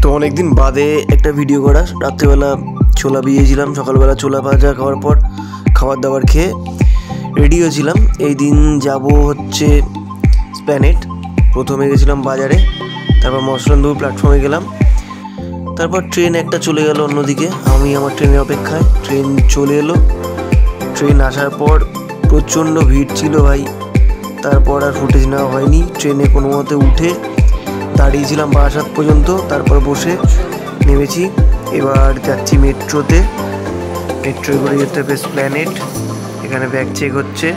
তো অনেকদিন বাদে একটা ভিডিও করা। রাত্রেবেলা ছোলা ভিজিয়েছিলাম, সকালবেলা ছোলা ভাজা খাওয়ার পর খাবার দাবার খেয়ে রেডি হয়েছিলাম। এই দিন যাব হচ্ছে স্প্ল্যানেড। প্রথমে গেছিলাম বাজারে, তারপর মসলান্দপুর প্ল্যাটফর্মে গেলাম, তারপর ট্রেন একটা চলে গেল অন্যদিকে। আমি আমার ট্রেনের অপেক্ষায়, ট্রেন চলে এলো। ট্রেন আসার পর প্রচণ্ড ভিড় ছিল ভাই, তারপর আর ফুটেজ নেওয়া হয়নি। ট্রেনে কোনো মতে উঠে দাঁড়িয়েছিলাম বারাসাত পর্যন্ত, তারপর বসে নেমেছি। এবার যাচ্ছি মেট্রোতে, মেট্রোয় করে যেতে হবে স্প্ল্যানেড। এখানে ব্যাগ চেক হচ্ছে।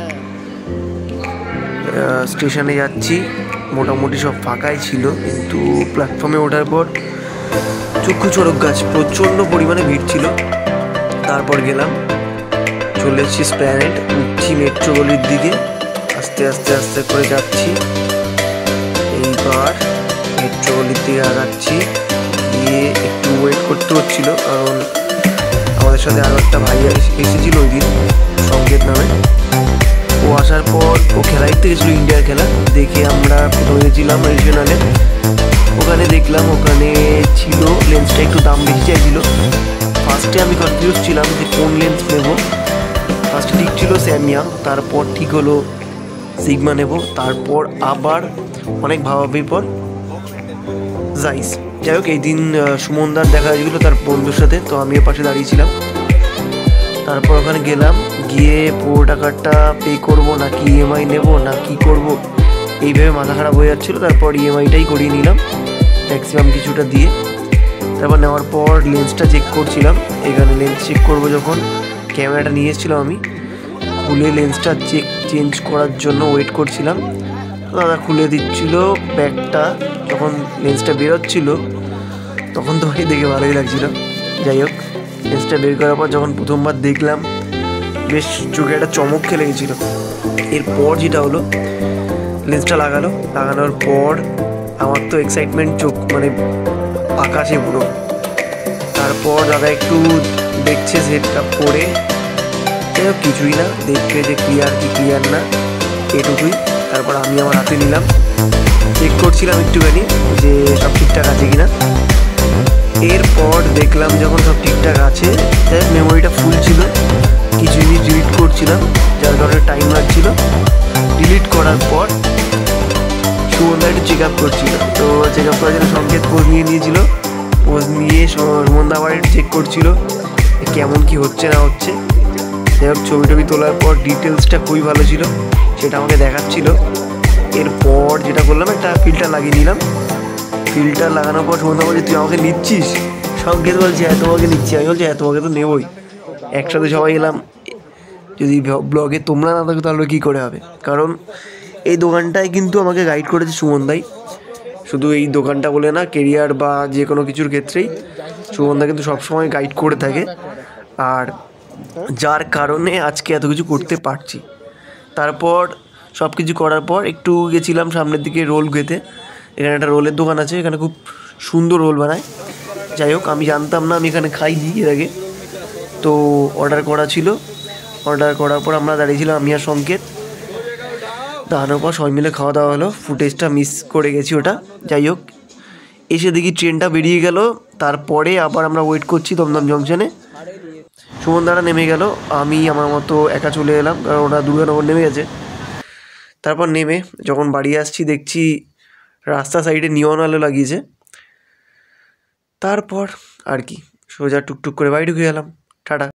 স্টেশনে যাচ্ছি, মোটামুটি সব ফাঁকাই ছিল, কিন্তু প্ল্যাটফর্মে ওঠার পর চক্ষু চড়ক গাছ, প্রচণ্ড পরিমাণে ভিড় ছিল। তারপর গেলাম, চলে এসেছি স্প্ল্যানেড। উঠছি মেট্রো গলির দিকে, আস্তে আস্তে আস্তে করে যাচ্ছি। এইবার মেট্রো গলির দিকে আগাচ্ছি, গিয়ে একটু ওয়েট করতে হচ্ছিল, কারণ আমাদের সাথে আরও একটা ভাই এসেছিল ওই দিন, সংকেত নামে। ও আসার পর ও খেলা দেখতে গেছিলো, ইন্ডিয়ার খেলা দেখে আমরা প্রথমে গেছিলাম রিজিওনালে। ওখানে দেখলাম ওখানে ছিল লেন্সটা একটু দাম বেশি চাইছিল। ফার্স্টে আমি কনফিউজ ছিলাম যে কোন লেন্স নেব। ফার্স্টে ঠিক ছিল স্যামিয়া, তারপর ঠিক হলো সিগমা নেব, তারপর আবার অনেক ভাবাভাবির পর জাইস। যাই হোক, এই দিন সুমনদার দেখা হয়েছিল তার বন্ধুর সাথে, তো আমিও পাশে দাঁড়িয়েছিলাম। তারপর ওখানে গেলাম, গিয়ে পুরো টাকাটা পে করবো নাকি ইএমআই নেব না কি করব, এইভাবে মাথা খারাপ হয়ে যাচ্ছিলো। তারপর ইএমআইটাই করিয়ে নিলাম ম্যাক্সিমাম কিছুটা দিয়ে। তারপর নেওয়ার পর লেন্সটা চেক করছিলাম। এখানে লেন্স চেক করবো যখন ক্যামেরাটা নিয়ে এসেছিলাম আমি, খুলে লেন্সটা চেঞ্জ করার জন্য ওয়েট করছিলাম। দাদা খুলে দিচ্ছিল ব্যাগটা। যখন লেন্সটা বেরোচ্ছিল তখন তো ভাই দেখে ভালোই লাগছিল। যাই হোক, লেন্সটা বের করার পর যখন প্রথমবার দেখলাম, বেশ চোখে একটা চমক খেলে গেছিলো। এরপর যেটা হলো, লেন্সটা লাগানোর পর আমার তো এক্সাইটমেন্ট, চোখ মানে আকাশে পুরো। তারপর দাদা একটু দেখছে সেট আপ করে, কিছুই না, দেখবে যে ক্লিয়ার কি ক্লিয়ার না, এটুকুই। তারপর আমি আমার হাতে নিলাম, চেক করছিলাম একটুখানি যে সব ঠিকঠাক আছে কিনা। এরপর দেখলাম যখন সব ঠিকঠাক আছে, মেমোরিটা ফুল ছিল, কিছু জিনিস ডিলিট করছিলাম, যার কারণে টাইম লাগছিল। ডিলিট করার পর সুমনদা একটু চেক আপ করছিল, তো চেক আপ করার জন্য সংকেত পোজ নিয়ে নিয়েছিল। পোজ নিয়ে সুমনদা আবার একটু চেক করছিল কেমন কি হচ্ছে না হচ্ছে। যাই হোক, ছবি টবি তোলার পর ডিটেলসটা খুবই ভালো ছিল, সেটা আমাকে দেখাচ্ছিল। এরপর যেটা করলাম, একটা ফিল্টার লাগিয়ে নিলাম। ফিল্টার লাগানোর পর সুমনদা বলছে তুই আমাকে নিচ্ছিস? সংকেত বলছে হ্যাঁ তোমাকে নিচ্ছি। আমি বলছি হ্যাঁ তোমাকে তো নেবই, একসাথে সবাই এলাম। যদি ব্লগে তোমরা না থাকো তাহলে কী করে হবে? কারণ এই দোকানটায় কিন্তু আমাকে গাইড করেছে সুমনদাই। শুধু এই দোকানটা বলে না, কেরিয়ার বা যে কোনো কিছুর ক্ষেত্রেই সুমনদা কিন্তু সবসময় গাইড করে থাকে, আর যার কারণে আজকে এত কিছু করতে পারছি। তারপর সব কিছু করার পর একটু গেছিলাম সামনের দিকে রোল খেতে। এখানে একটা রোলের দোকান আছে, এখানে খুব সুন্দর রোল বানায়। যাই হোক, আমি জানতাম না, আমি এখানে খাইনি এর আগে, তো অর্ডার করা ছিল। অর্ডার করার পর আমরা দাঁড়িয়েছিলাম, আমি আর সংকেত। দাঁড়ানোর পর সবাই মিলে খাওয়া দাওয়া হলো। ফুটেজটা মিস করে গেছি ওটা। যাই হোক, এসে দেখি ট্রেনটা বেরিয়ে গেল। তারপরে আবার আমরা ওয়েট করছি দমদম জংশনে। সুমনদারা নেমে গেল, আমি আমার মতো একা চলে এলাম, কারণ ওরা দুর্গানগর নেমে গেছে। তারপর নেমে যখন বাড়ি আসছি, দেখছি রাস্তা সাইডে নিয়ন আলো লাগিয়েছে। তারপর আর কি, সোজা টুকটুক করে বাড়ি ঢুকে গেলাম। টাটা।